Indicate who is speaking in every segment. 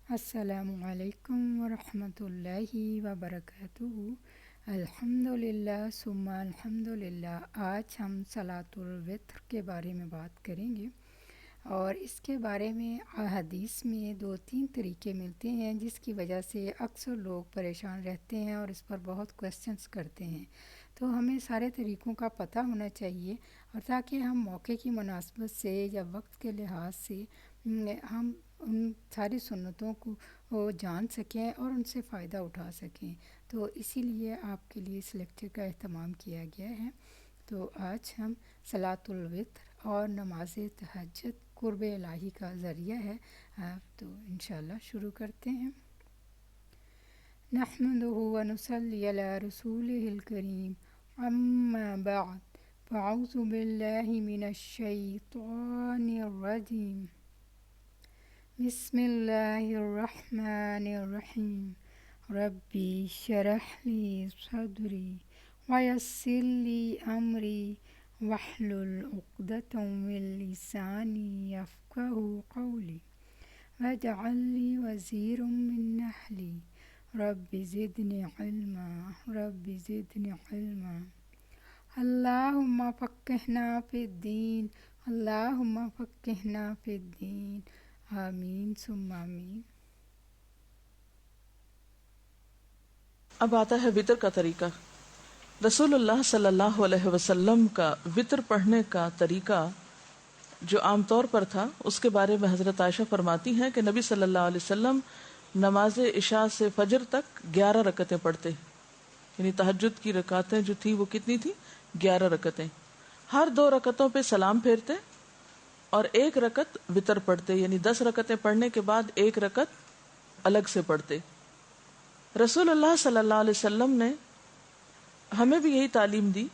Speaker 1: السلام علیکم ورحمۃ اللہ وبرکاتہ۔ الحمدللہ ثم الحمدللہ۔ آج ہم صلاۃ الوتر کے بارے میں بات کریں گے، اور اس کے بارے میں احادیث میں 2-3 طریقے ملتے ہیں، جس کی وجہ سے اکثر لوگ پریشان رہتے ہیں اور اس پر بہت کویسچنس کرتے ہیں۔ تو ہمیں سارے طریقوں کا پتہ ہونا چاہیے، اور تاکہ ہم موقع کی مناسبت سے یا وقت کے لحاظ سے ہم ان ساری سنتوں کو جان سکیں اور ان سے فائدہ اٹھا سکیں۔ تو اسی لیے آپ کے لیے اس لیکچر کا اہتمام کیا گیا ہے۔ تو آج ہم صلاۃ الوتر اور نماز تہجد قرب الہی کا ذریعہ ہے، تو انشاءاللہ شروع کرتے ہیں۔ نحمدہ ونصلی علی رسولہ الکریم، اما بعد، فاعوذ باللہ من الشیطان الرجیم، بسم اللہ الرحمن الرحیم، ربی اشرح لی صدری ویسر لی امری واحلل عقدۃ من لسانی یفقہوا قولی واجعل لی وزیرا من اہلی رب زدنی علما رب زدنی علما۔ اللہم فقہنا فی الدین، اللہم فقہنا فی الدین، آمین ثم آمین۔
Speaker 2: اب آتا ہے وتر کا طریقہ۔ رسول اللہ صلی اللہ علیہ وسلم کا وتر پڑھنے کا طریقہ جو عام طور پر تھا، اس کے بارے میں حضرت عائشہ فرماتی ہیں کہ نبی صلی اللہ علیہ وسلم نماز عشاء سے فجر تک 11 رکعتیں پڑھتے، یعنی تہجد کی رکعتیں جو تھی وہ کتنی تھی؟ 11 رکعتیں۔ ہر 2 رکعتوں پہ سلام پھیرتے اور 1 رکعت وتر پڑھتے، یعنی 10 رکعتیں پڑھنے کے بعد 1 رکعت الگ سے پڑھتے۔ رسول اللہ صلی اللہ علیہ وسلم نے ہمیں بھی یہی تعلیم دی۔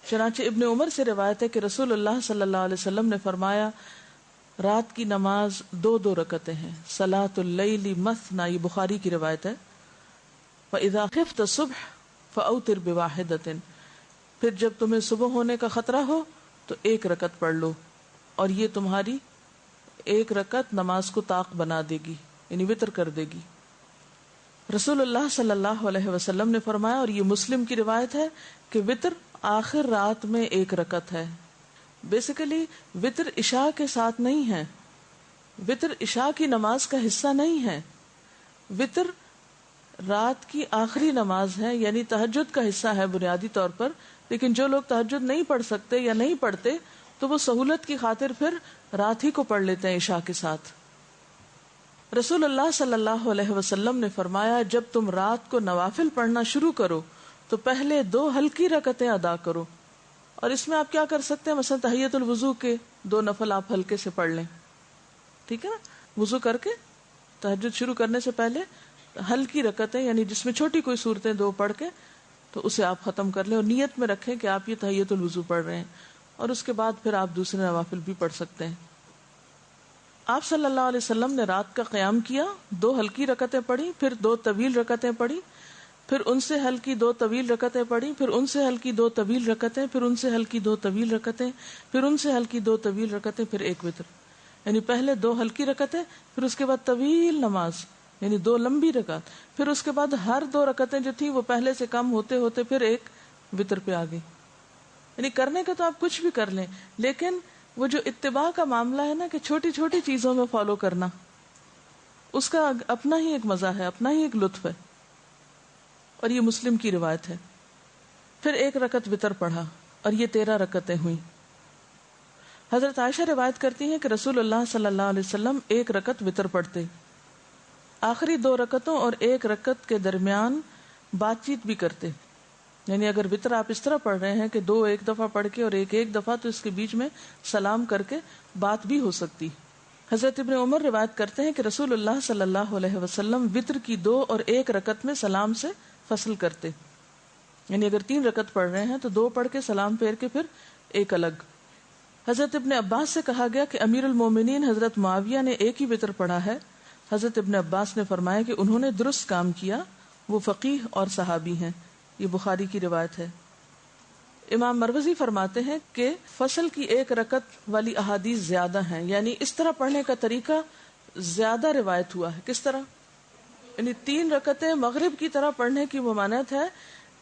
Speaker 2: چنانچہ ابن عمر سے روایت ہے کہ رسول اللہ صلی اللہ علیہ وسلم نے فرمایا، رات کی نماز 2 رکعتیں ہیں، صلاۃ اللیل مثنی، یہ بخاری کی روایت ہے۔ فاذا خفت الصبح فاوتر بواحدۃ، پھر جب تمہیں صبح ہونے کا خطرہ ہو تو 1 رکعت پڑھ لو، اور یہ تمہاری 1 رکعت نماز کو طاق بنا دے گی، یعنی وتر کر دے گی۔ رسول اللہ صلی اللہ علیہ وسلم نے فرمایا، اور یہ مسلم کی روایت ہے، کہ وتر آخر رات میں 1 رکعت ہے۔ بیسیکلی وتر عشاء کے ساتھ نہیں ہے، وتر عشاء کی نماز کا حصہ نہیں ہے، وتر رات کی آخری نماز ہے، یعنی تہجد کا حصہ ہے بنیادی طور پر۔ لیکن جو لوگ تہجد نہیں پڑھ سکتے یا نہیں پڑھتے تو وہ سہولت کی خاطر پھر رات ہی کو پڑھ لیتے ہیں عشاء کے ساتھ۔ رسول اللہ صلی اللہ علیہ وسلم نے فرمایا، جب تم رات کو نوافل پڑھنا شروع کرو تو پہلے 2 ہلکی رکعتیں ادا کرو، اور اس میں آپ کیا کر سکتے ہیں، مثلا تحیۃ الوضو کے 2 نفل آپ ہلکے سے پڑھ لیں، ٹھیک ہے نا، وضو کر کے تہجد شروع کرنے سے پہلے ہلکی رکعتیں، یعنی جس میں چھوٹی کوئی صورتیں 2 پڑھ کے تو اسے آپ ختم کر لیں، اور نیت میں رکھیں کہ آپ یہ تحیۃ الوضو پڑھ رہے ہیں، اور اس کے بعد پھر آپ دوسرے نوافل بھی پڑھ سکتے ہیں۔ آپ صلی اللہ علیہ وسلم نے رات کا قیام کیا، 2 ہلکی رکعتیں پڑھی، پھر 2 طویل رکعتیں پڑھی، پھر ان سے ہلکی 2 طویل رکعتیں پڑھی، پھر ان سے ہلکی 2 طویل رکعتیں، پھر ان سے ہلکی 2 طویل رکعتیں، پھر ان سے ہلکی 2 طویل رکعتیں، پھر 1 وتر، یعنی پہلے 2 ہلکی رکعتیں، پھر اس کے بعد طویل نماز، یعنی 2 لمبی رکعت، پھر اس کے بعد ہر 2 رکعتیں جو تھیں وہ پہلے سے کم ہوتے ہوتے پھر 1 وتر پہ آ گئی۔ یعنی کرنے کا تو آپ کچھ بھی کر لیں، لیکن وہ جو اتباع کا معاملہ ہے نا، کہ چھوٹی چھوٹی چیزوں میں فالو کرنا، اس کا اپنا ہی ایک مزہ ہے، اپنا ہی ایک لطف ہے، اور یہ مسلم کی روایت ہے۔ پھر 1 رکعت وتر پڑھا، اور یہ 13 رکعتیں ہوئیں۔ حضرت عائشہ روایت کرتی ہیں کہ رسول اللہ صلی اللہ علیہ وسلم 1 رکعت وتر پڑھتے، آخری 2 رکعتوں اور 1 رکعت کے درمیان بات چیت بھی کرتے، یعنی اگر وتر آپ اس طرح پڑھ رہے ہیں کہ 2 ایک دفعہ پڑھ کے اور 1 ایک دفعہ، تو اس کے بیچ میں سلام کر کے بات بھی ہو سکتی۔ حضرت ابن عمر روایت کرتے ہیں کہ رسول اللہ صلی اللہ علیہ وسلم وتر کی 2 اور 1 رکعت میں سلام سے فصل کرتے، یعنی اگر 3 رکعت پڑھ رہے ہیں تو 2 پڑھ کے سلام پھیر کے پھر 1 الگ۔ حضرت ابن عباس سے کہا گیا کہ امیر المومنین حضرت معاویہ نے 1 ہی وتر پڑھا ہے۔ حضرت ابن عباس نے فرمایا کہ انہوں نے درست کام کیا، وہ فقیہ اور صحابی ہیں۔ یہ بخاری کی روایت ہے۔ امام مروزی فرماتے ہیں کہ فصل کی 1 رکعت والی احادیث زیادہ ہیں، یعنی اس طرح پڑھنے کا طریقہ زیادہ روایت ہوا ہے۔ کس طرح؟ یعنی 3 رکعتیں مغرب کی طرح پڑھنے کی ممانعت ہے.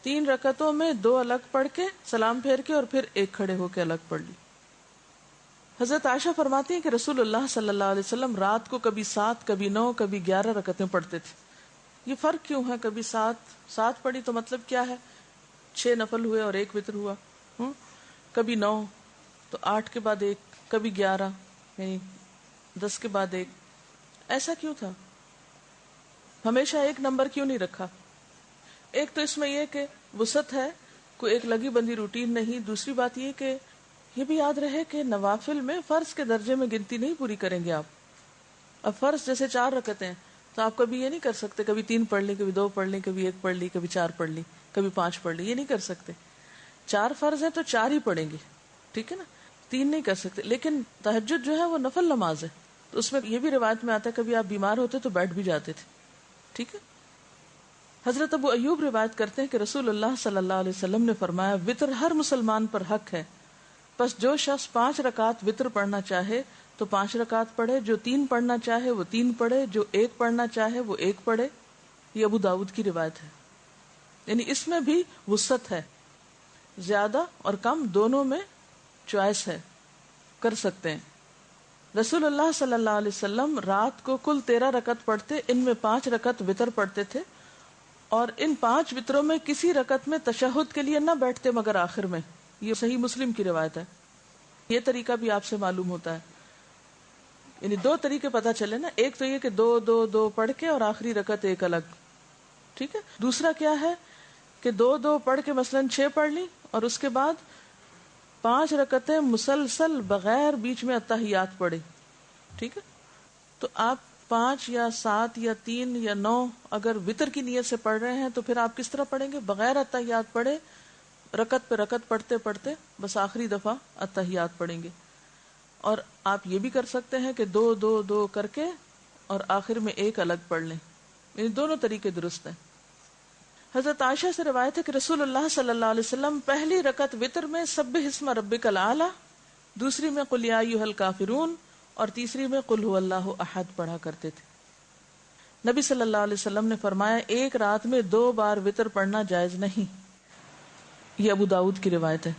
Speaker 2: 3 رکعتوں میں 2 الگ پڑھ کے سلام پھیر کے اور پھر ایک کھڑے ہو کے الگ پڑھ لی. حضرت عائشہ فرماتی ہیں کہ رسول اللہ صلی اللہ علیہ وسلم رات کو کبھی 7 کبھی 9 کبھی 11 رکعتیں پڑھتے تھے. یہ فرق کیوں ہے؟ کبھی 7 پڑھی تو مطلب کیا ہے؟ 6 نفل ہوئے اور 1 وتر ہوا. کبھی 9 تو 8 کے بعد 1, کبھی 11 یعنی 10 کے بعد 1. ایسا کیوں تھا؟ ہمیشہ ایک نمبر کیوں نہیں رکھا؟ ایک تو اس میں یہ کہ وسعت ہے, کوئی ایک لگی بندی روٹین نہیں. دوسری بات یہ کہ یہ بھی یاد رہے کہ نوافل میں فرض کے درجے میں گنتی نہیں پوری کریں گے آپ. اب فرض جیسے 4 رکعتیں ہیں تو آپ کبھی یہ نہیں کر سکتے کبھی 3 پڑھ لی, کبھی 2 پڑھ لی, کبھی 1 پڑھ لی, کبھی 4 پڑھ لی, کبھی 5 پڑھ لی. یہ نہیں کر سکتے. 4 فرض ہیں تو 4 ہی پڑھیں گے, ٹھیک ہے نا, 3 نہیں کر سکتے. لیکن تہجد جو ہے وہ نفل نماز ہے, تو اس میں یہ بھی روایت میں آتا ہے کبھی آپ بیمار ہوتے تو بیٹھ بھی جاتے تھے, ٹھیک ہے. حضرت ابو ایوب روایت کرتے ہیں کہ رسول اللہ صلی اللہ علیہ وسلم نے فرمایا وتر ہر مسلمان پر حق ہے, بس جو شخص 5 رکعت وتر پڑھنا چاہے تو 5 رکعت پڑھے, جو 3 پڑھنا چاہے وہ 3 پڑھے, جو 1 پڑھنا چاہے وہ 1 پڑھے. یہ ابو داؤد کی روایت ہے. یعنی اس میں بھی وسعت ہے, زیادہ اور کم دونوں میں چوائس ہے, کر سکتے ہیں. رسول اللہ صلی اللہ علیہ وسلم رات کو کل 13 رکعت پڑھتے, ان میں 5 رکعت وتر پڑھتے تھے, اور ان 5 وتروں میں کسی رکعت میں تشہد کے لیے نہ بیٹھتے مگر آخر میں. یہ صحیح مسلم کی روایت ہے. یہ طریقہ بھی آپ سے معلوم ہوتا ہے. یعنی 2 طریقے پتہ چلے نا, ایک تو یہ کہ 2 پڑھ کے اور آخری رکعت ایک الگ, ٹھیک ہے. دوسرا کیا ہے کہ 2 پڑھ کے مثلا 6 پڑھ لی اور اس کے بعد 5 رکعتیں مسلسل بغیر بیچ میں اتحیات پڑھے, ٹھیک ہے. تو آپ 5 یا 7 یا 3 یا 9 اگر وتر کی نیت سے پڑھ رہے ہیں تو پھر آپ کس طرح پڑھیں گے؟ بغیر اتحیات پڑھے, رکعت پہ رکعت پڑھتے پڑھتے بس آخری دفعہ اتحیات پڑھیں گے. اور آپ یہ بھی کر سکتے ہیں کہ 2 کر کے اور آخر میں 1 الگ پڑھ لیں. یعنی دونوں طریقے درست ہیں. حضرت عائشہ سے روایت ہے کہ رسول اللہ صلی اللہ علیہ وسلم پہلی رکعت وتر میں سبح اسم ربک الاعلی, دوسری میں قل یا ایھا الکافرون, اور تیسری میں قل ھو اللہ احد پڑھا کرتے تھے. نبی صلی اللہ علیہ وسلم نے فرمایا ایک رات میں 2 بار وتر پڑھنا جائز نہیں. یہ ابو داؤد کی روایت ہے.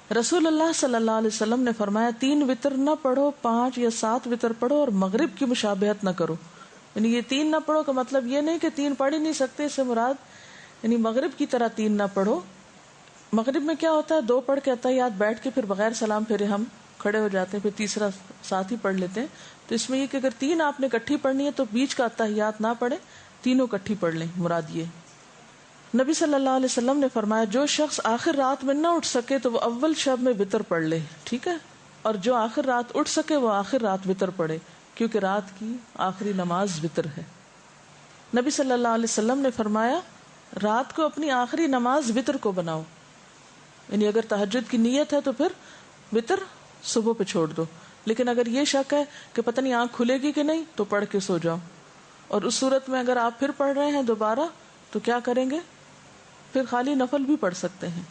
Speaker 2: رسول اللہ صلی اللہ علیہ وسلم نے فرمایا 3 وتر نہ پڑھو, 5 یا 7 وتر پڑھو, اور مغرب کی مشابہت نہ کرو. یعنی یہ 3 نہ پڑھو کا مطلب یہ نہیں کہ 3 پڑھ ہی نہیں سکتے, اس سے مراد یعنی مغرب کی طرح 3 نہ پڑھو. مغرب میں کیا ہوتا ہے 2 پڑھ کے اتحیات بیٹھ کے پھر بغیر سلام پھیرے ہم کھڑے ہو جاتے ہیں, پھر تیسرا ساتھ ہی پڑھ لیتے ہیں. تو اس میں یہ کہ اگر 3 آپ نے اکٹھی پڑھنی ہے تو بیچ کا اتحیات نہ پڑھے, تینوں اکٹھی پڑھ لیں, مراد یہ. نبی صلی اللہ علیہ وسلم نے فرمایا جو شخص آخر رات میں نہ اٹھ سکے تو وہ اول شب میں وتر پڑھ لے, ٹھیک ہے, اور جو آخر رات اٹھ سکے وہ آخر رات وتر پڑھے, کیونکہ رات کی آخری نماز وتر ہے. نبی صلی اللہ علیہ وسلم نے فرمایا رات کو اپنی آخری نماز وتر کو بناؤ. یعنی اگر تہجد کی نیت ہے تو پھر وتر صبح پہ چھوڑ دو, لیکن اگر یہ شک ہے کہ پتہ نہیں آنکھ کھلے گی کہ نہیں تو پڑھ کے سو جاؤ. اور اس صورت میں اگر آپ پھر پڑھ رہے ہیں دوبارہ تو کیا کریں گے؟ پھر خالی نفل بھی پڑھ سکتے ہیں.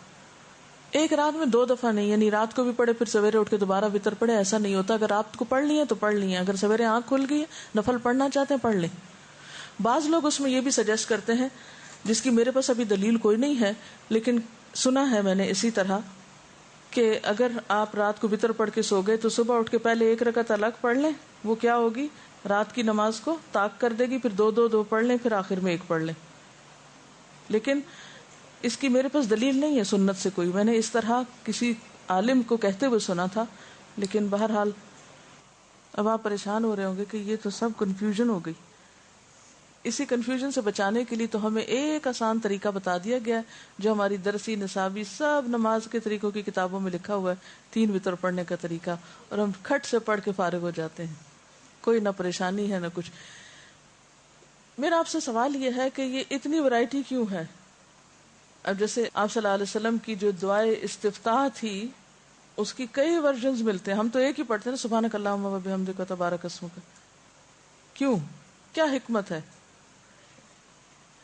Speaker 2: ایک رات میں 2 دفعہ نہیں, یعنی رات کو بھی پڑھے پھر سویرے اٹھ کے دوبارہ وتر پڑھے, ایسا نہیں ہوتا. اگر آپ کو پڑھ لی ہے تو پڑھ لی ہے, اگر سویرے آنکھ کھل گئی ہے نفل پڑھنا چاہتے ہیں پڑھ لیں. بعض لوگ اس میں یہ بھی سجیسٹ کرتے ہیں, جس کی میرے پاس ابھی دلیل کوئی نہیں ہے لیکن سنا ہے میں نے اسی طرح, کہ اگر آپ رات کو وتر پڑھ کے سو گئے تو صبح اٹھ کے پہلے 1 رکعت الگ پڑھ لیں. وہ کیا ہوگی, رات کی نماز کو طاق کر دے گی, پھر 2 پڑھ لیں, پھر آخر میں 1 پڑھ لیں. لیکن اس کی میرے پاس دلیل نہیں ہے سنت سے کوئی, میں نے اس طرح کسی عالم کو کہتے ہوئے سنا تھا. لیکن بہرحال اب آپ پریشان ہو رہے ہوں گے کہ یہ تو سب کنفیوژن ہو گئی. اسی کنفیوژن سے بچانے کے لیے تو ہمیں ایک آسان طریقہ بتا دیا گیا ہے جو ہماری درسی نصابی سب نماز کے طریقوں کی کتابوں میں لکھا ہوا ہے, 3 وتر پڑھنے کا طریقہ, اور ہم کھٹ سے پڑھ کے فارغ ہو جاتے ہیں. کوئی نہ پریشانی ہے نہ کچھ. میرا آپ سے سوال یہ ہے کہ یہ اتنی ورائٹی کیوں ہے؟ اب جیسے آپ صلی اللہ علیہ وسلم کی جو دعائے استفتاح تھی اس کی کئی ورژنز ملتے ہیں, ہم تو ایک ہی پڑھتے ہیں, سبحانک اللہم و بحمدک تبارک اسمک. کیوں, کیا حکمت ہے؟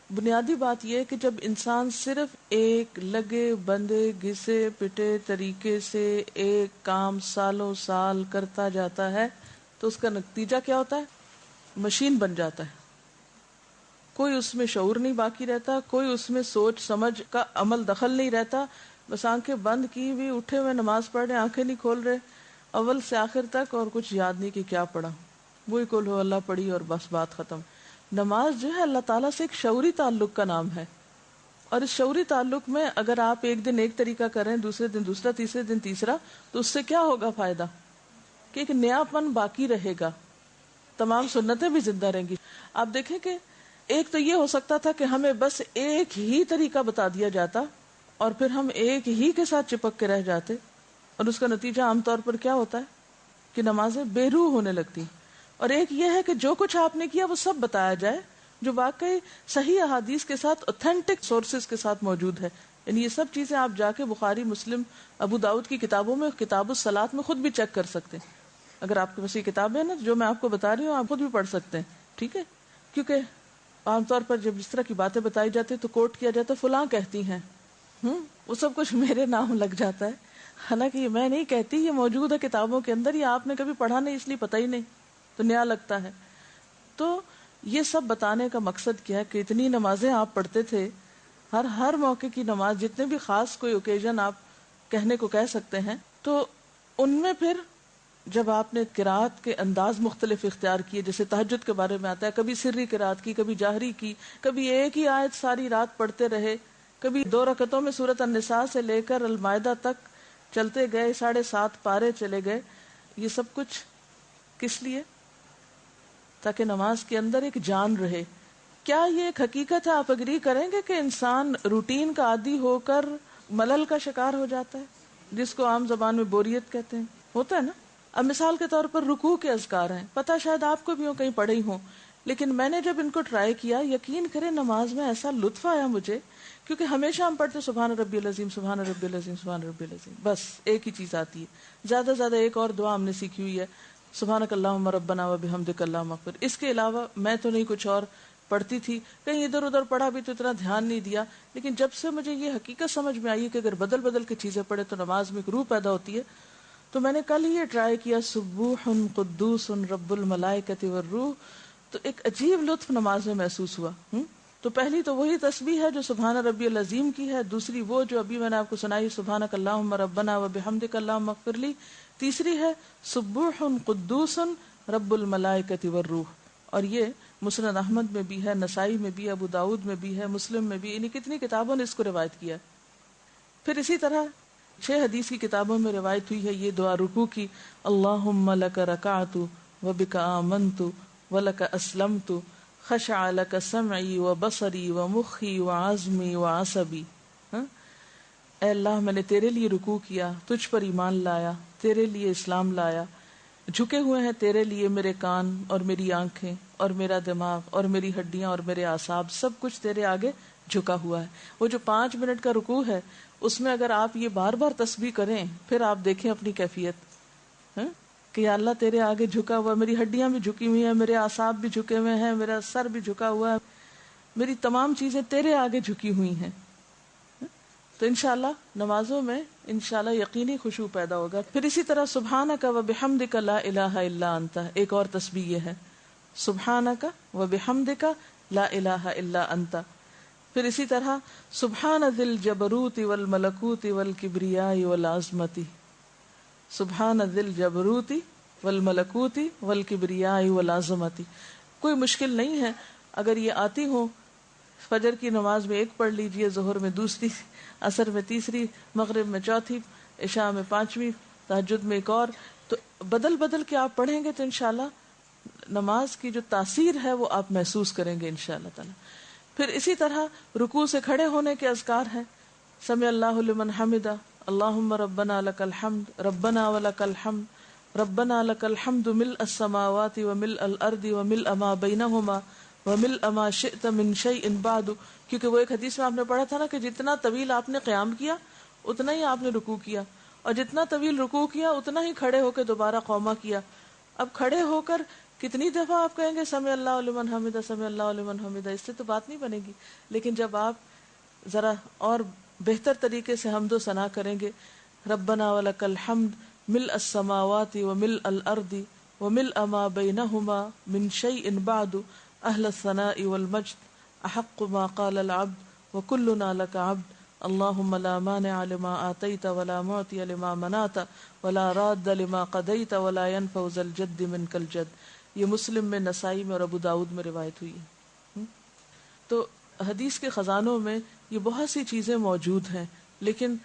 Speaker 2: بنیادی بات یہ کہ جب انسان صرف ایک لگے بندے گھسے پٹے طریقے سے ایک کام سالوں سال کرتا جاتا ہے تو اس کا نتیجہ کیا ہوتا ہے؟ مشین بن جاتا ہے. کوئی اس میں شعور نہیں باقی رہتا، کوئی اس میں سوچ سمجھ کا عمل دخل نہیں رہتا، بس آنکھیں بند کی ہوئی اٹھے ہوئے نماز پڑھ رہے، آنکھیں نہیں کھول رہے اول سے آخر تک، اور کچھ یاد نہیں کہ کیا پڑھا، وہی قل ہو اللہ پڑھی اور بس بات ختم۔ نماز جو ہے اللہ تعالیٰ سے ایک شعوری تعلق کا نام ہے، اور اس شعوری تعلق میں اگر آپ ایک دن ایک طریقہ کریں، دوسرے دن دوسرا، تیسرے دن تیسرا، تو اس سے کیا ہوگا فائدہ کہ ایک نیا پن باقی رہے گا، تمام سنتیں بھی زندہ رہیں گی۔ آپ دیکھیں کہ ایک تو یہ ہو سکتا تھا کہ ہمیں بس ایک ہی طریقہ بتا دیا جاتا اور پھر ہم ایک ہی کے ساتھ چپک کے رہ جاتے، اور اس کا نتیجہ عام طور پر کیا ہوتا ہے کہ نمازیں بے روح ہونے لگتی۔ اور ایک یہ ہے کہ جو کچھ آپ نے کیا وہ سب بتایا جائے، جو واقعی صحیح احادیث کے ساتھ اوتھینٹک سورسز کے ساتھ موجود ہے، یعنی یہ سب چیزیں آپ جا کے بخاری، مسلم، ابو داؤد کی کتابوں میں، کتاب الصلاۃ میں خود بھی چیک کر سکتے ہیں۔ اگر آپ کے پاس یہ کتاب ہے نا جو میں آپ کو بتا رہی ہوں، آپ خود بھی پڑھ سکتے ہیں، ٹھیک ہے؟ کیونکہ عام طور پر جب اس طرح کی باتیں بتائی جاتی تو کوٹ کیا جاتا ہے فلاں کہتی ہیں، وہ سب کچھ میرے نام لگ جاتا ہے، حالانکہ یہ میں نہیں کہتی، یہ موجود ہے کتابوں کے اندر، یہ آپ نے کبھی پڑھا نہیں اس لیے پتہ ہی نہیں، تو نیا لگتا ہے۔ تو یہ سب بتانے کا مقصد کیا ہے کہ اتنی نمازیں آپ پڑھتے تھے، ہر موقع کی نماز، جتنے بھی خاص کوئی اوکیزن آپ کہنے کو کہہ سکتے ہیں، تو ان میں پھر جب آپ نے قرات کے انداز مختلف اختیار کیے، جیسے تہجد کے بارے میں آتا ہے، کبھی سری قرات کی، کبھی جہری کی، کبھی ایک ہی آیت ساری رات پڑھتے رہے، کبھی 2 رکعتوں میں سورۃ النساء سے لے کر المائدہ تک چلتے گئے، 7.5 پارے چلے گئے، یہ سب کچھ کس لیے؟ تاکہ نماز کے اندر ایک جان رہے۔ کیا یہ ایک حقیقت ہے، آپ اگری کریں گے کہ انسان روٹین کا عادی ہو کر ملل کا شکار ہو جاتا ہے، جس کو عام زبان میں بوریت کہتے ہیں؟ ہوتا ہے نا۔ اب مثال کے طور پر رکوع کے اذکار ہیں، پتہ شاید آپ کو بھی ہو، کہیں پڑھے ہی ہوں، لیکن میں نے جب ان کو ٹرائی کیا، یقین کریں نماز میں ایسا لطف آیا مجھے، کیونکہ ہمیشہ ہم پڑھتے سبحان ربی العظیم، سبحان ربی العظیم، سبحان ربی العظیم، بس ایک ہی چیز آتی ہے۔ زیادہ سے زیادہ ایک اور دعا ہم نے سیکھی ہوئی ہے، سبحانک اللہم ربنا وبحمدک اللہم اغفر۔ اس کے علاوہ میں تو نہیں کچھ اور پڑھتی تھی، کہیں ادھر ادھر پڑھا بھی تو اتنا دھیان نہیں دیا، لیکن جب سے مجھے یہ حقیقت سمجھ میں آئی کہ اگر بدل بدل کے چیزیں پڑھے تو نماز میں ایک روح پیدا ہوتی ہے، تو میں نے کل ہی یہ ٹرائی کیا، سبوح قدوس رب الملائکۃ والروح، تو ایک عجیب لطف نماز میں محسوس ہوا۔ تو پہلی تو وہی تسبیح ہے جو سبحان ربی العظیم کی ہے، دوسری وہ جو ابھی میں نے آپ کو سنائی، سبحانک اللہم ربنا وبحمدک اللہم اغفر لی، تیسری ہے سبوح قدوس رب الملائکۃ والروح، اور یہ مسند احمد میں بھی ہے، نسائی میں بھی، ابو داؤد میں بھی ہے، مسلم میں بھی، یعنی کتنی کتابوں نے اس کو روایت کیا ہے۔ پھر اسی طرح 6 حدیث کی کتابوں میں روایت ہوئی ہے یہ دعا رکوع کی، اللہم لک رکعت وبک آمنت ولک اسلمت خشع لک سمعی وبصری ومخی وعظمی وعصبی۔ اے اللہ میں نے تیرے لیے رکوع کیا، تجھ پر ایمان لایا، تیرے لیے اسلام لایا، جھکے ہوئے ہیں تیرے لیے میرے کان اور میری آنکھیں اور میرا دماغ اور میری ہڈیاں اور میرے اعصاب، سب کچھ تیرے آگے جھکا ہوا ہے۔ وہ جو 5 منٹ کا رکوع ہے، اس میں اگر آپ یہ بار بار تسبیح کریں، پھر آپ دیکھیں اپنی کیفیت، کہ یا اللہ تیرے آگے جھکا ہوا، میری ہڈیاں بھی جھکی ہوئی ہیں، میرے اعصاب بھی جھکے ہوئے ہیں، میرا سر بھی جھکا ہوا ہے، میری تمام چیزیں تیرے آگے جھکی ہوئی ہیں۔ تو انشاءاللہ نمازوں میں انشاءاللہ یقینی خشوع پیدا ہوگا۔ پھر اسی طرح سبحانک وبحمدک لا الہ الا انت، ایک اور تسبیح یہ ہے، سبحانک وبحمدک لا الہ الا انت۔ پھر اسی طرح سبحان ذی الجبروت والملکوت والکبریاء والعظمت، سبحان ذی الجبروت والملکوت والکبریاء والعظمت۔ کوئی مشکل نہیں ہے، اگر یہ آتی ہو، فجر کی نماز میں ایک پڑھ لیجئے، ظہر میں دوسری، عصر میں تیسری، مغرب میں چوتھی، عشاء میں 5ویں، تہجد میں ایک اور، تو بدل بدل کے آپ پڑھیں گے تو انشاءاللہ نماز کی جو تاثیر ہے وہ آپ محسوس کریں گے انشاءاللہ تعالی۔ پھر اسی طرح رکوع سے کھڑے ہونے کے اذکار ہیں، سمع اللہ لمن حمدہ، اللہم ربنا لک الحمد ربنا ولک الحمد ربنا لک الحمد ملء السماوات وملء الارض وملء ما بینہما وملء ما شئت من شیء بعد، کیونکہ وہ ایک حدیث میں آپ نے پڑھا تھا نا کہ جتنا طویل آپ نے قیام کیا اتنا ہی آپ نے رکوع کیا، اور جتنا طویل رکوع کیا اتنا ہی کھڑے ہو کے دوبارہ قوما کیا۔ اب کھڑے ہو کر کتنی دفعہ آپ کہیں گے سمع اللہ لمن حمدہ، سمع اللہ لمن حمدہ، اس سے تو بات نہیں بنے گی، لیکن جب آپ ذرا اور بہتر طریقے سے حمد و ثنا کریں گے، ربنا ولک الحمد ملء السماوات وملء الارض وملء ما بینہما من شیء بعد اہل الثناء والمجد احق ما قال العبد وكلنا لك عبد اللهم لا مانع لما آتيت ولا معطي لما منعت ولا راد لما قضيت ولا ينفع ذا الجد منك الجد. یہ مسلم میں، نسائی میں اور ابو داؤد میں روایت ہوئی ہے. تو حدیث کے خزانوں میں یہ بہت سی چیزیں موجود ہیں، لیکن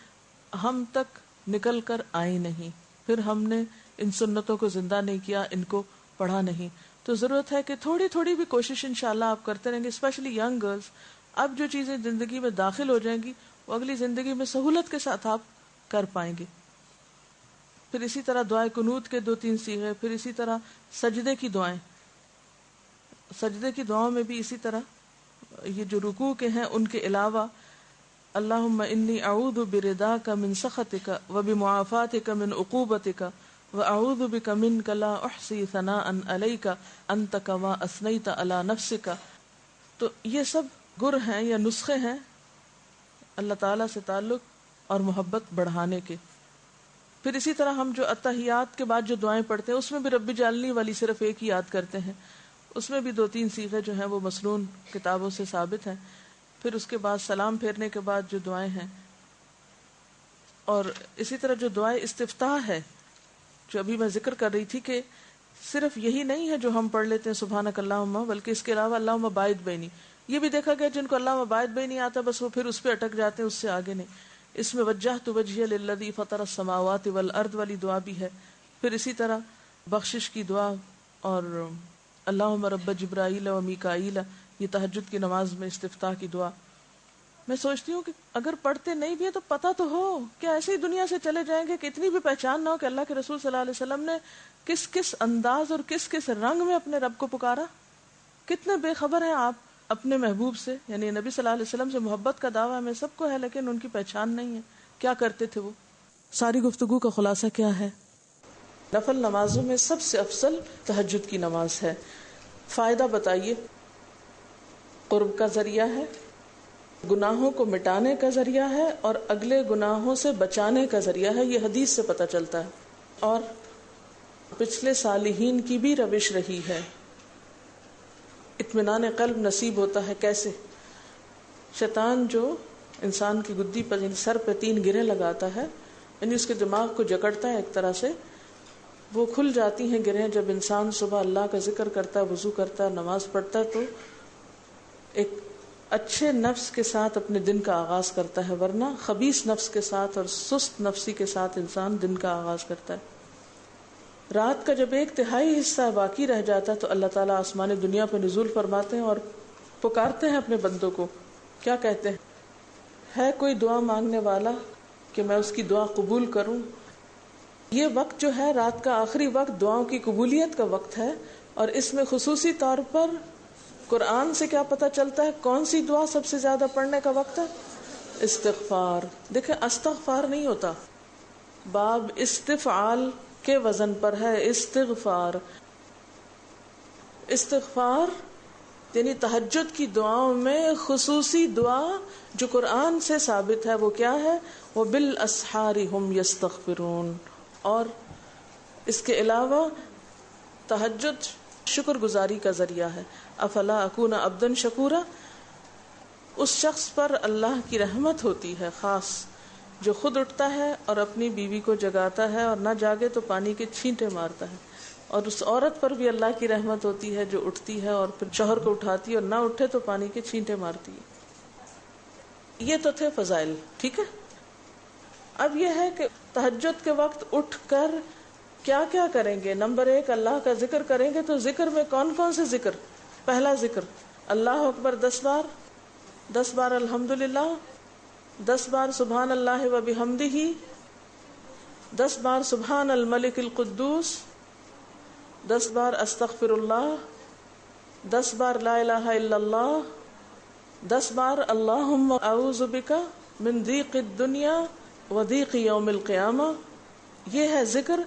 Speaker 2: ہم تک نکل کر آئی نہیں، پھر ہم نے ان سنتوں کو زندہ نہیں کیا، ان کو پڑھا نہیں. تو ضرورت ہے کہ تھوڑی تھوڑی بھی کوشش انشاءاللہ آپ کرتے رہیں گے، اسپیشلی ینگ گرلز. اب جو چیزیں زندگی میں داخل ہو جائیں گی وہ اگلی زندگی میں سہولت کے ساتھ آپ کر پائیں گے. پھر اسی طرح دعائے قنوت کے 2-3 صیغے، پھر اسی طرح سجدے کی دعائیں. سجدے کی دعاؤں میں بھی اسی طرح یہ جو رکوع کے ہیں ان کے علاوہ اللہم انی اعوذ برضاک من سخطک وبمعافاتک من عقوبتک واعوذ بک منک لا احصی ثناء علیک انت کما اثنیت علی نفسک. تو یہ سب گر ہیں یا نسخے ہیں اللہ تعالیٰ سے تعلق اور محبت بڑھانے کے. پھر اسی طرح ہم جو اتحیات کے بعد جو دعائیں پڑھتے ہیں اس میں بھی رب جعلنی والی صرف ایک ہی یاد کرتے ہیں، اس میں بھی 2-3 صیغے جو ہیں وہ مسنون کتابوں سے ثابت ہیں. پھر اس کے بعد سلام پھیرنے کے بعد جو دعائیں ہیں، اور اسی طرح جو دعائیں استفتاح ہے جو ابھی میں ذکر کر رہی تھی کہ صرف یہی نہیں ہے جو ہم پڑھ لیتے ہیں سبحانک اللہم، بلکہ اس کے علاوہ اللہم باعث بینی. یہ بھی دیکھا گیا جن کو اللہم باعث بینی آتا بس وہ پھر اس پہ اٹک جاتے ہیں، اس سے آگے نہیں. اس میں وجہت وجہی للذی فطر السماوات والارض والی دعا بھی ہے. پھر اسی طرح بخشش کی دعا اور اللہم رب جبرائیل و میکائیل، یہ تہجد کی نماز میں استفتاح کی دعا. میں سوچتی ہوں کہ اگر پڑھتے نہیں بھی ہے تو پتہ تو ہو کہ ایسے ہی دنیا سے چلے جائیں گے کہ اتنی بھی پہچان نہ ہو کہ اللہ کے رسول صلی اللہ علیہ وسلم نے کس کس انداز اور کس کس رنگ میں اپنے رب کو پکارا. کتنے بے خبر ہیں آپ اپنے محبوب سے، یعنی نبی صلی اللہ علیہ وسلم سے محبت کا دعویٰ ہمیں سب کو ہے لیکن ان کی پہچان نہیں ہے. کیا کرتے تھے وہ؟ ساری گفتگو کا خلاصہ کیا ہے؟ نفل نمازوں میں سب سے افضل تہجد کی نماز ہے. فائدہ بتائیے. قرب کا ذریعہ ہے، گناہوں کو مٹانے کا ذریعہ ہے، اور اگلے گناہوں سے بچانے کا ذریعہ ہے. یہ حدیث سے پتہ چلتا ہے. اور پچھلے صالحین کی بھی روش رہی ہے. اطمینان قلب نصیب ہوتا ہے. کیسے؟ شیطان جو انسان کی گدی پر سر پہ 3 گریں لگاتا ہے، یعنی اس کے دماغ کو جکڑتا ہے ایک طرح سے، وہ کھل جاتی ہیں گرہیں جب انسان صبح اللہ کا ذکر کرتا ہے، وضو کرتا ہے، نماز پڑھتا ہے، تو ایک اچھے نفس کے ساتھ اپنے دن کا آغاز کرتا ہے. ورنہ خبیث نفس کے ساتھ اور سست نفسی کے ساتھ انسان دن کا آغاز کرتا ہے. رات کا جب 1/3 حصہ باقی رہ جاتا ہے تو اللہ تعالیٰ آسمان دنیا پہ نزول فرماتے ہیں اور پکارتے ہیں اپنے بندوں کو. کیا کہتے ہیں؟ ہے کوئی دعا مانگنے والا کہ میں اس کی دعا قبول کروں. یہ وقت جو ہے رات کا آخری وقت دعاؤں کی قبولیت کا وقت ہے، اور اس میں خصوصی طور پر قرآن سے کیا پتہ چلتا ہے کون سی دعا سب سے زیادہ پڑھنے کا وقت ہے؟ استغفار. دیکھیں استغفار نہیں ہوتا، باب استفعال کے وزن پر ہے استغفار. استغفار یعنی تہجد کی دعاؤں میں خصوصی دعا جو قرآن سے ثابت ہے وہ کیا ہے؟ وَبِالْأَسْحَارِ هُمْ يَسْتَغْفِرُونَ. اور اس کے علاوہ تہجد شکر گزاری کا ذریعہ ہے. افلا اکون عبدا شکورا. اس شخص پر اللہ کی رحمت ہوتی ہے خاص جو خود اٹھتا ہے اور اپنی بیوی کو جگاتا ہے، اور نہ جاگے تو پانی کے چھینٹے مارتا ہے. اور اس عورت پر بھی اللہ کی رحمت ہوتی ہے جو اٹھتی ہے اور پھر شوہر کو اٹھاتی ہے، اور نہ اٹھے تو پانی کے چھینٹے مارتی ہے. یہ تو تھے فضائل. ٹھیک ہے، اب یہ ہے کہ تہجد کے وقت اٹھ کر کیا کیا کریں گے. نمبر 1 اللہ کا ذکر کریں گے. تو ذکر میں کون کون سے ذکر؟ پہلا ذکر اللہ اکبر 10 بار، 10 بار الحمدللہ، 10 بار سبحان اللہ و بحمدہ، 10 بار سبحان الملک القدوس، 10 بار استغفر اللہ، 10 بار لا الہ الا اللہ، 10 بار اللہم اعوذ بک من ضیق الدنیا و ضیق یوم القیامہ. یہ ہے ذکر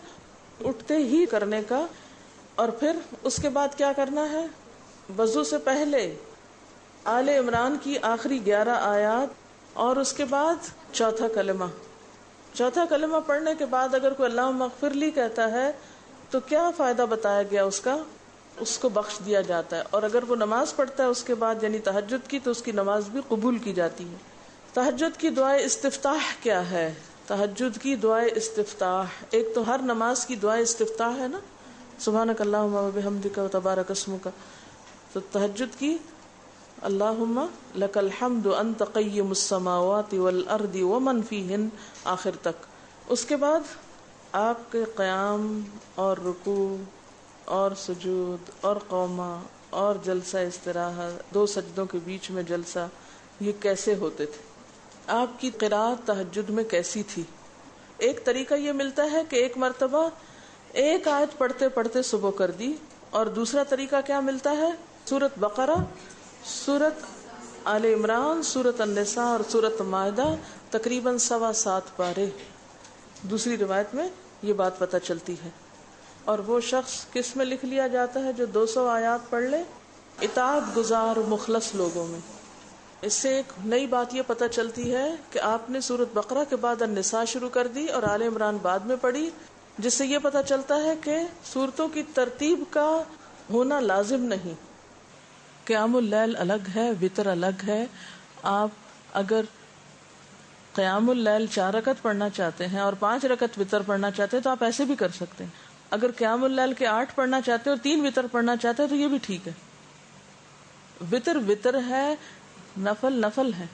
Speaker 2: اٹھتے ہی کرنے کا. اور پھر اس کے بعد کیا کرنا ہے؟ وضو سے پہلے آل عمران کی آخری 11 آیات، اور اس کے بعد چوتھا کلمہ. چوتھا کلمہ پڑھنے کے بعد اگر کوئی اللہم اغفر لی کہتا ہے تو کیا فائدہ بتایا گیا اس کا؟ اس کو بخش دیا جاتا ہے. اور اگر وہ نماز پڑھتا ہے اس کے بعد یعنی تہجد کی، تو اس کی نماز بھی قبول کی جاتی ہے. تہجد کی دعائے استفتاح کیا ہے؟ تہجد کی دعائے استفتاح، ایک تو ہر نماز کی دعائے استفتاح ہے نا، سبحانک اللہم و بحمدک و تبارک اسمک. تو تہجد کی اللہم لک الحمد انت قیم السماوات والارض ومن فیہن آخر تک. اس کے بعد آپ کے قیام اور رکوع اور سجود اور قومہ اور جلسہ استراحت، 2 سجدوں کے بیچ میں جلسہ، یہ کیسے ہوتے تھے؟ آپ کی قرات تہجد میں کیسی تھی؟ ایک طریقہ یہ ملتا ہے کہ ایک مرتبہ ایک آیت پڑھتے پڑھتے صبح کر دی، اور دوسرا طریقہ کیا ملتا ہے؟ سورۃ بقرہ، سورۃ آل عمران، سورۃ النساء اور سورۃ مائدہ تقریباً 7.25 پارے. دوسری روایت میں یہ بات پتہ چلتی ہے. اور وہ شخص کس میں لکھ لیا جاتا ہے جو 200 آیات پڑھ لے؟ اطاعت گزار مخلص لوگوں میں. اس سے ایک نئی بات یہ پتہ چلتی ہے کہ آپ نے سورۃ بقرہ کے بعد النساء شروع کر دی اور آل عمران بعد میں پڑھی، جس سے یہ پتہ چلتا ہے کہ سورتوں کی ترتیب کا ہونا لازم نہیں. قیام اللیل الگ ہے، وتر الگ ہے. آپ اگر قیام اللیل 4 رکعت پڑھنا چاہتے ہیں اور 5 رکعت وتر پڑھنا چاہتے ہیں تو آپ ایسے بھی کر سکتے ہیں. اگر قیام اللیل کے 8 پڑھنا چاہتے ہیں اور 3 وتر پڑھنا چاہتے ہیں تو یہ بھی ٹھیک ہے. وتر وتر ہے، نفل نفل ہے.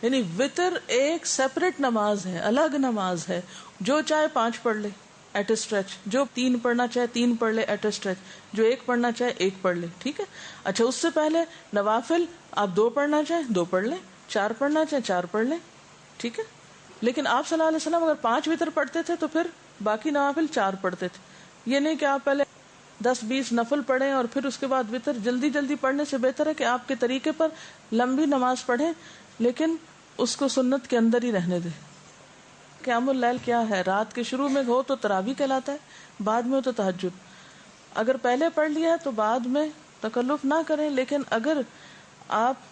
Speaker 2: یعنی وتر ایک سیپریٹ نماز ہے، الگ نماز ہے. جو چاہے 5 پڑھ لے ایٹ اے اسٹریچ، جو 3 پڑھنا چاہے 3 پڑھ لے ایٹ اے اسٹریچ، جو 1 پڑھنا چاہے 1 پڑھ لے. ٹھیک ہے. اچھا، اس سے پہلے نوافل آپ 2 پڑھنا چاہیں 2 پڑھ لیں، 4 پڑھنا چاہیں 4 پڑھ لیں. ٹھیک ہے. لیکن آپ صلی اللہ علیہ وسلم اگر 5 وتر پڑھتے تھے تو پھر باقی نوافل 4 پڑھتے تھے. یہ نہیں کہ آپ پہلے 10-20 نفل پڑھیں اور پھر اس کے بعد وتر. جلدی جلدی پڑھنے سے بہتر ہے کہ آپ کے طریقے پر لمبی نماز پڑھیں، لیکن اس کو سنت کے اندر ہی رہنے دیں. قیام اللیل کیا ہے؟ رات کے شروع میں ہو تو تراویح کہلاتا ہے، بعد میں ہو تو تہجد. اگر پہلے پڑھ لیا تو بعد میں تکلف نہ کریں. لیکن اگر آپ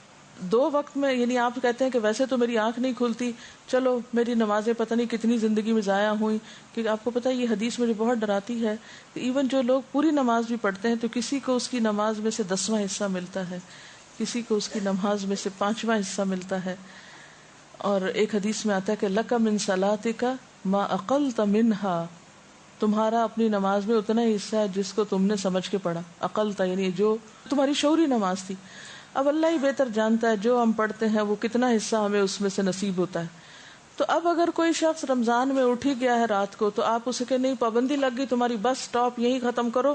Speaker 2: 2 وقت میں، یعنی آپ کہتے ہیں کہ ویسے تو میری آنکھ نہیں کھلتی، چلو میری نمازیں پتہ نہیں کتنی زندگی میں ضائع ہوئیں، کیونکہ آپ کو پتہ ہے یہ حدیث مجھے بہت ڈراتی ہے کہ ایون جو لوگ پوری نماز بھی پڑھتے ہیں تو کسی کو اس کی نماز میں سے 10واں حصہ ملتا ہے، کسی کو اس کی نماز میں سے 5واں حصہ ملتا ہے. اور ایک حدیث میں آتا ہے کہ لک من صلاتک ما اقلت منہا، تمہارا اپنی نماز میں اتنا ہی حصہ ہے جس کو تم نے سمجھ کے پڑھا. اقلت یعنی جو تمہاری شعوری نماز تھی. اب اللہ ہی بہتر جانتا ہے جو ہم پڑھتے ہیں وہ کتنا حصہ ہمیں اس میں سے نصیب ہوتا ہے. تو اب اگر کوئی شخص رمضان میں اٹھ ہی گیا ہے رات کو، تو آپ اسے کہ نہیں پابندی لگ گئی تمہاری، بس سٹاپ یہی ختم کرو،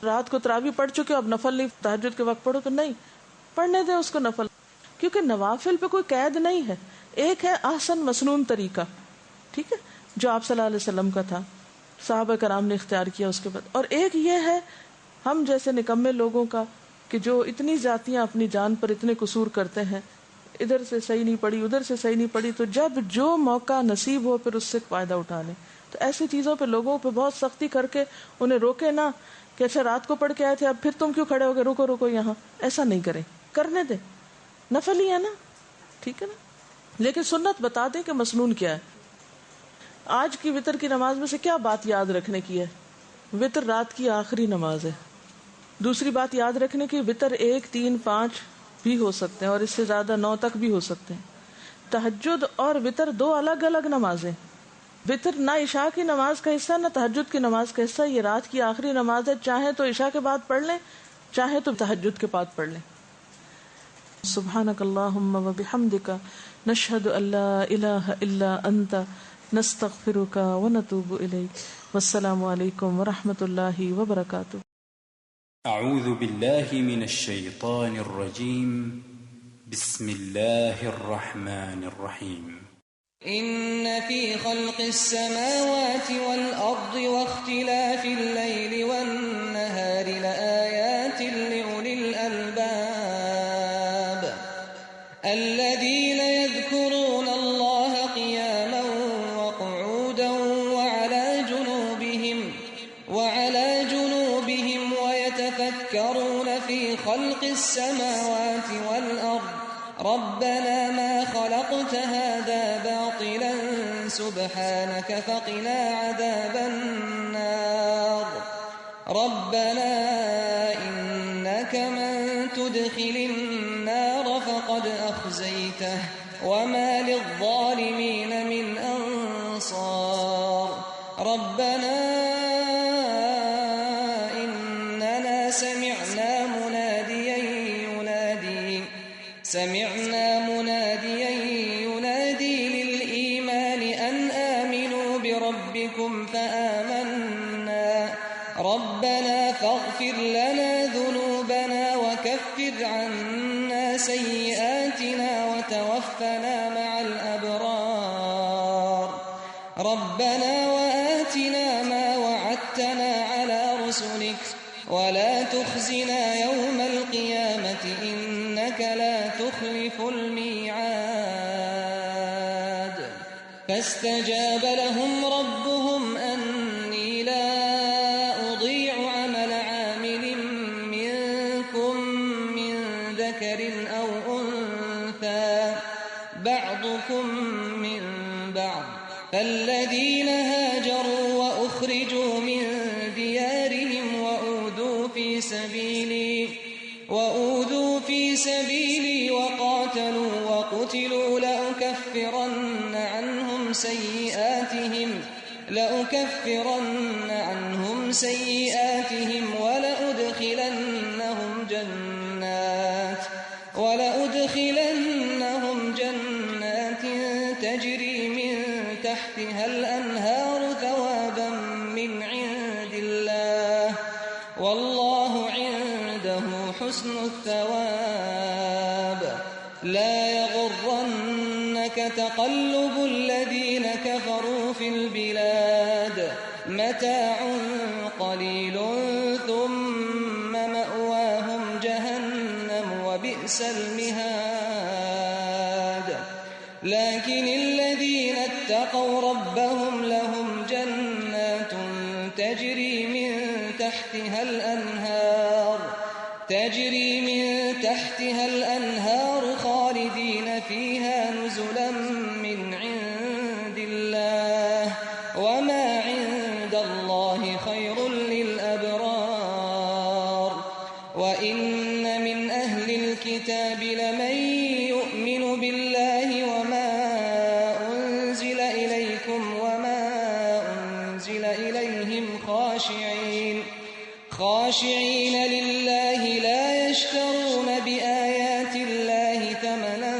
Speaker 2: رات کو تراویح پڑھ چکے اب نفل نہیں، تہجد کے وقت پڑھو، تو نہیں، پڑھنے دیں اس کو نفل. کیونکہ نوافل پہ کوئی قید نہیں ہے. ایک ہے احسن مسنون طریقہ، ٹھیک ہے، جو آپ صلی اللہ علیہ وسلم کا تھا، صحابہ کرام نے اختیار کیا اس کے بعد. اور ایک یہ ہے ہم جیسے نکمے لوگوں کا کہ جو اتنی ذاتیاں اپنی جان پر اتنے قصور کرتے ہیں، ادھر سے صحیح نہیں پڑی ادھر سے صحیح نہیں پڑی، تو جب جو موقع نصیب ہو پھر اس سے فائدہ اٹھا لیں. تو ایسی چیزوں پہ لوگوں پہ بہت سختی کر کے انہیں روکے نہ کہ اچھا رات کو پڑھ کے آئے تھے اب پھر تم کیوں کھڑے ہو گئے، رکو رکو یہاں، ایسا نہیں کریں، کرنے دیں، نفل ہی ہے نا، ٹھیک ہے نا. لیکن سنت بتا دیں کہ مسنون کیا ہے. آج کی وتر کی نماز میں سے کیا بات یاد رکھنے کی ہے؟ وتر رات کی آخری نماز ہے. دوسری بات یاد رکھنے کی، وتر 1 3 5 بھی ہو سکتے ہیں اور اس سے زیادہ 9 تک بھی ہو سکتے ہیں. تہجد اور وتر 2 الگ الگ نمازیں. وتر نہ عشاء کی نماز کا حصہ نہ تہجد کی نماز کا حصہ، یہ رات کی آخری نماز ہے. چاہے تو عشاء کے بعد پڑھ لیں، چاہے تو تہجد کے بعد پڑھ لیں. سبحانک اللہم و بحمدک نشہد ان لا الہ الا انت نستغفرک و نتوب الیک. والسلام علیکم و رحمۃ اللہ وبرکاتہ.
Speaker 3: اعوذ باللہ من الشیطان الرجیم. بسم اللہ الرحمن الرحیم.
Speaker 4: إن في خلق السماوات والأرض واختلاف الليل والنهار لآيات لأولي الألباب الذين يذكرون الله قياما وقعودا وعلى جنوبهم ويتفكرون في خلق السماوات والأرض ربنا ما خلقت هذا باطلا سبحانك فقنا عذاب النار ربنا إنك من تدخل النار فقد أخزيته وما للظالمين من أنصار ربنا إننا سمعنا مناديا ينادي للإيمان أن آمنوا بربكم فآمنا ربنا فاغفر لنا ذنوبنا وكفر عنا سيئاتنا وتوفنا مع الأبرار ربنا وآتنا ما وعدتنا على رسلك ولا تخزنا يوم القيامة إنك لا تخلف الميعاد فاستجاب لهم ربهم أني لا أضيع عمل عامل منكم من ذكر أو أنثى بعضكم من بعض فالذين هاجروا وأخرجوا من ديارهم وأوذوا في سبيلي وقاتلوا وقتلوا لأكفرن عنهم سيئاتهم ولأدخلنهم جنات تجري من تحتها الأنهار ثوابا من عند الله والله عنده حسن الثواب لا يغرنك تقلب الذين كفروا في البلاد متاع قليل ثم مأواهم جهنم وبئس المهاد لكن الذين اتقوا ربهم لهم جنات تجري من تحتها الأنهار خالدين فيها نزلا من عند الله وما عند الله خير للأبرار وإن من أهل الكتاب لمن يؤمن بالله وما أنزل إليكم وما أنزل إليهم خاشعين لله لا يشترون بآيات الله ثمنا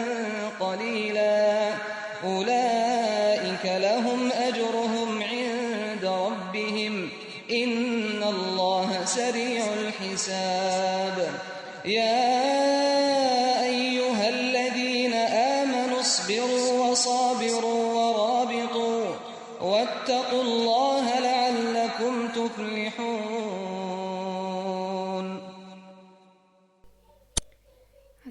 Speaker 4: قليلا أولئك لهم أجرهم عند ربهم إن الله سريع الحساب يا أيها الذين آمنوا اصبروا وصابروا ورابطوا واتقوا الله لعلكم تفلحون.